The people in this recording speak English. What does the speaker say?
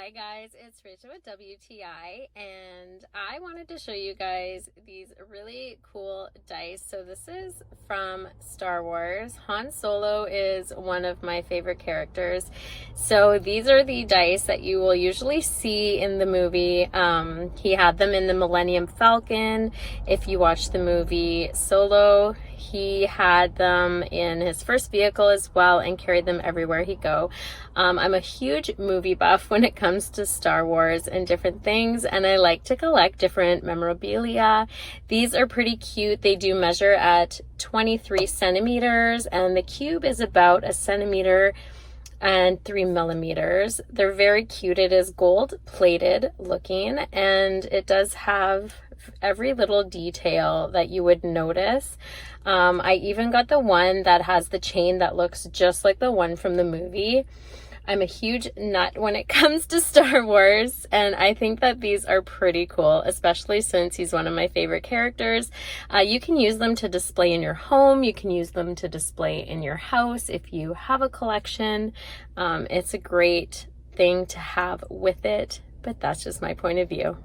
Hi guys, it's Rachel with WTI, and I wanted to show you guys these really cool dice. So this is from Star Wars. Han Solo is one of my favorite characters. So these are the dice that you will usually see in the movie. He had them in the Millennium Falcon. If you watch the movie Solo, he had them in his first vehicle as well and carried them everywhere he go. I'm a huge movie buff when it comes to Star Wars and different things, and I like to collect different memorabilia. These are pretty cute. They do measure at 23 centimeters, and the cube is about 1 centimeter and 3 millimeters. They're very cute. It is gold plated looking, and it does have every little detail that you would notice. I even got the one that has the chain that looks just like the one from the movie. I'm a huge nut when it comes to Star Wars, and I think that these are pretty cool, especially since he's one of my favorite characters. You can use them to display in your home. You can use them to display in your house if you have a collection. It's a great thing to have with it, but that's just my point of view.